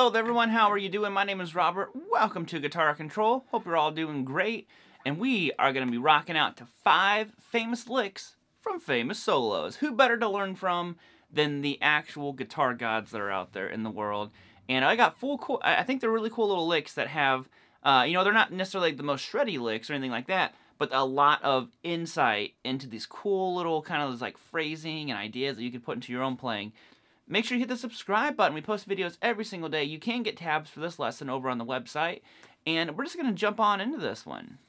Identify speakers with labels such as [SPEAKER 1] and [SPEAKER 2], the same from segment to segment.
[SPEAKER 1] Hello there everyone, how are you doing? My name is Robert. Welcome to Guitar Control. Hope you're all doing great. And we are going to be rocking out to 5 famous licks from famous solos. Who better to learn from than the actual guitar gods that are out there in the world? And I got I think they're really cool little licks that have, they're not necessarily the most shreddy licks or anything like that, but a lot of insight into these cool little kind of like phrasing and ideas that you can put into your own playing. Make sure you hit the subscribe button. We post videos every single day. You can get tabs for this lesson over on the website. And we're just going to jump on into this one.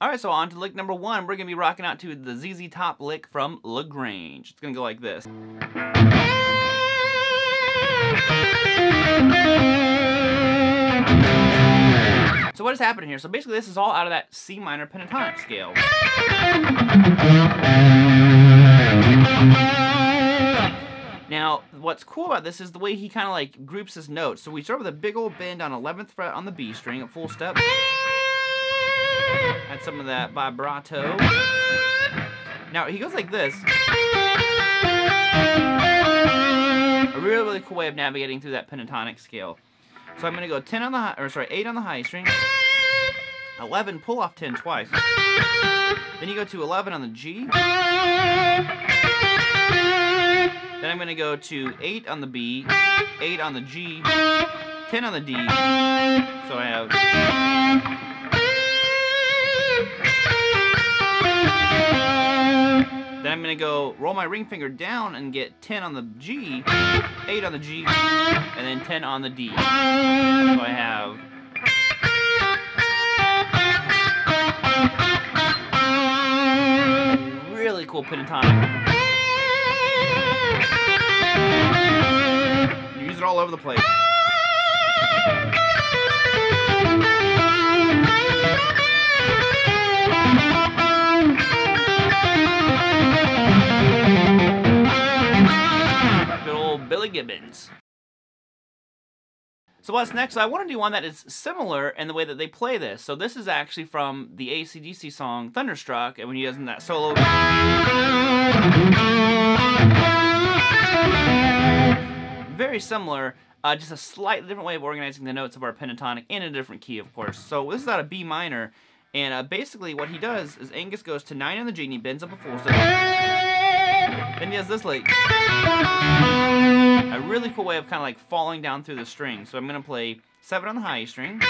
[SPEAKER 1] Alright, so on to lick number 1. We're going to be rocking out to the ZZ Top lick from La Grange. It's going to go like this. So what is happening here? So basically this is all out of that C minor pentatonic scale. Now, what's cool about this is the way he kind of like groups his notes. So we start with a big old bend on 11th fret on the B string, a full step. Add some of that vibrato. Now, he goes like this. A really, really cool way of navigating through that pentatonic scale. So I'm going to go 8 on the high string, 11, pull off 10 twice. Then you go to 11 on the G. Then I'm going to go to 8 on the B, 8 on the G, 10 on the D. So I have... Then I'm going to go roll my ring finger down and get 10 on the G, 8 on the G, and then 10 on the D. So I have... really cool pentatonic. You use it all over the place. Good old Billy Gibbons. So what's next? I want to do one that is similar in the way that they play this. So this is actually from the AC/DC song Thunderstruck, and when he does in that solo. Very similar, just a slightly different way of organizing the notes of our pentatonic in a different key, of course. So this is out of B minor, and basically what he does is Angus goes to 9 on the G and he bends up a full step. Then he does this like a really cool way of kind of like falling down through the string. So I'm going to play 7 on the high string.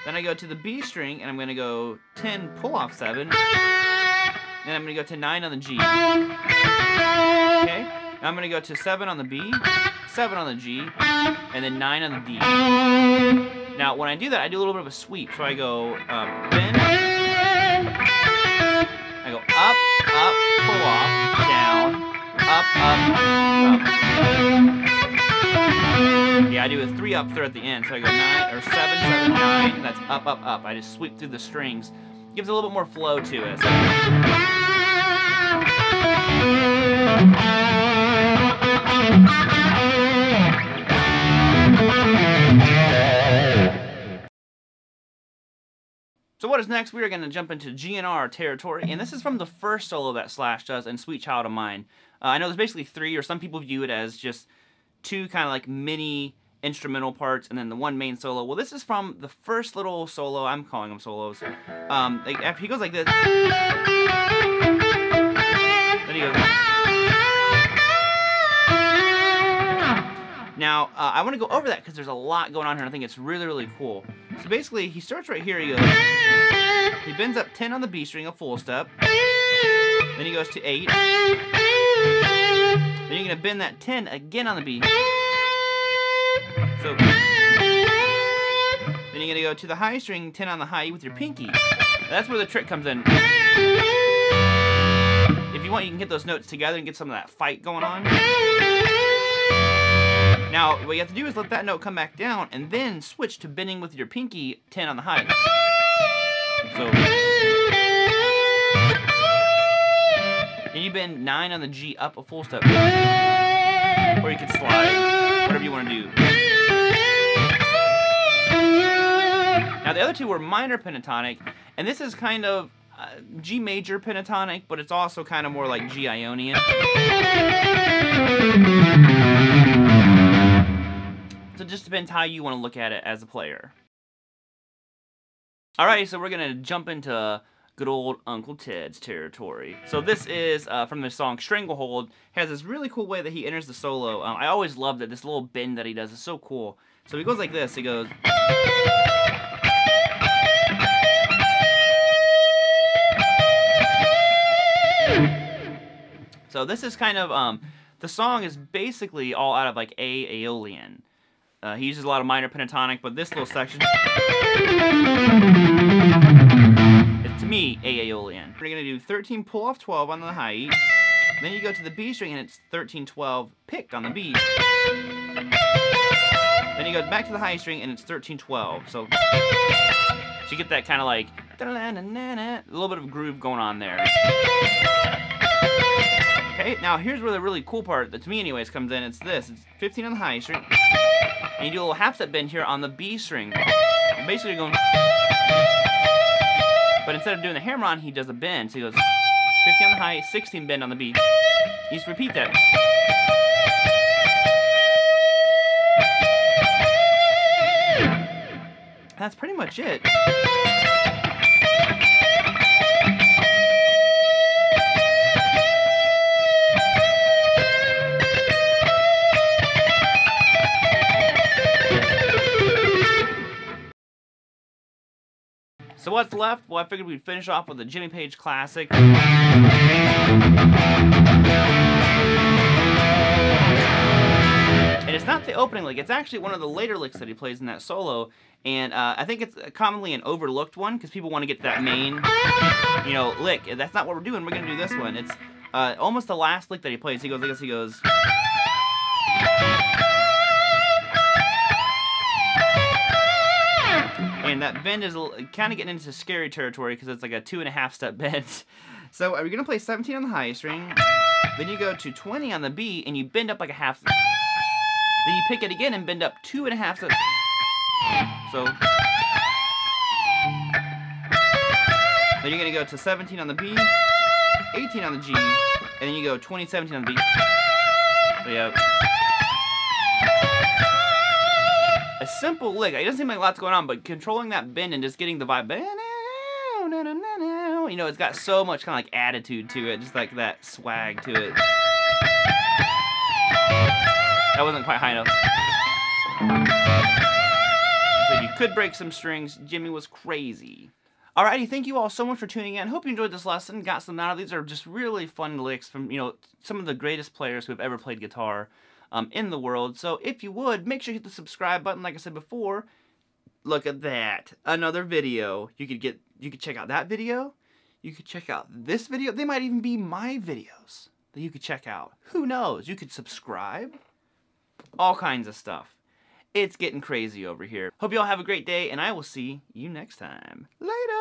[SPEAKER 1] Then I go to the B string and I'm going to go 10, pull off 7. Then I'm going to go to 9 on the G. Okay? Now I'm going to go to 7 on the B, 7 on the G, and then 9 on the D. Now when I do that, I do a little bit of a sweep. So I go bend, I go up, up, pull off, down, up, up, up. Yeah, I do a 3 up there at the end. So I go 9 or 7, 7, 9. And that's up, up, up. I just sweep through the strings. Gives a little bit more flow to it. So what is next? We are going to jump into GNR territory, and this is from the first solo that Slash does in Sweet Child of Mine. I know there's basically 3, or some people view it as just 2 kind of like mini instrumental parts, and then the 1 main solo. Well, this is from the first little solo. I'm calling them solos. After he goes like this, then he goes. Now, I want to go over that because there's a lot going on here, and I think it's really, really cool. So basically, he starts right here, he goes, he bends up 10 on the B string, a full step, then he goes to 8, then you're going to bend that 10 again on the B, so, then you're going to go to the high string, 10 on the high with your pinky. That's where the trick comes in. If you want, you can get those notes together and get some of that fight going on. Now, what you have to do is let that note come back down, and then switch to bending with your pinky 10 on the high. So, and you bend 9 on the G up a full step. Or you can slide, whatever you want to do. Now, the other 2 were minor pentatonic, and this is kind of G major pentatonic, but it's also kind of more like G Ionian. So it just depends how you want to look at it as a player. Alright, so we're going to jump into good old Uncle Ted's territory. So this is from the song Stranglehold. It has this really cool way that he enters the solo. I always loved that this little bend that he does is so cool. So he goes like this. He goes... So this is kind of, the song is basically all out of like A Aeolian. He uses a lot of minor pentatonic, but this little section... to me, A Aeolian. We're gonna do 13 pull off 12 on the high E. Then you go to the B string and it's 13 12 picked on the B. Then you go back to the high string and it's 13 12. So you get that kind of like a little bit of groove going on there. Okay, now here's where the really cool part, that to me anyways, comes in. It's this. It's 15 on the high string. And you do a little half step bend here on the B string. You're basically going... But instead of doing the hammer-on, he does a bend. So he goes 15 on the high, 16 bend on the B. You just repeat that. That's pretty much it. So what's left? Well, I figured we'd finish off with a Jimmy Page classic. And it's not the opening lick, it's actually one of the later licks that he plays in that solo. And I think it's commonly an overlooked one, because people want to get to that main, you know, lick. And that's not what we're doing, we're going to do this one. It's almost the last lick that he plays. He goes, I guess he goes... And that bend is kind of getting into scary territory because it's like a 2.5 step bend. So we're going to play 17 on the high string, then you go to 20 on the B, and you bend up like a half step. Then you pick it again and bend up 2.5 steps. So then you're going to go to 17 on the B, 18 on the G, and then you go 20, 17 on the B. So yeah. A simple lick. It doesn't seem like a lot's going on, but controlling that bend and just getting the vibe, you know, it's got so much kind of like attitude to it, just like that swag to it. That wasn't quite high enough. So you could break some strings. Jimmy was crazy. Alrighty, thank you all so much for tuning in. Hope you enjoyed this lesson, got some out of these. Are just really fun licks from, you know, some of the greatest players who have ever played guitar in the world. So if you would, make sure you hit the subscribe button like I said before. Look at that. Another video. You could check out that video. You could check out this video. They might even be my videos that you could check out. Who knows? You could subscribe. All kinds of stuff. It's getting crazy over here. Hope you all have a great day, and I will see you next time. Later!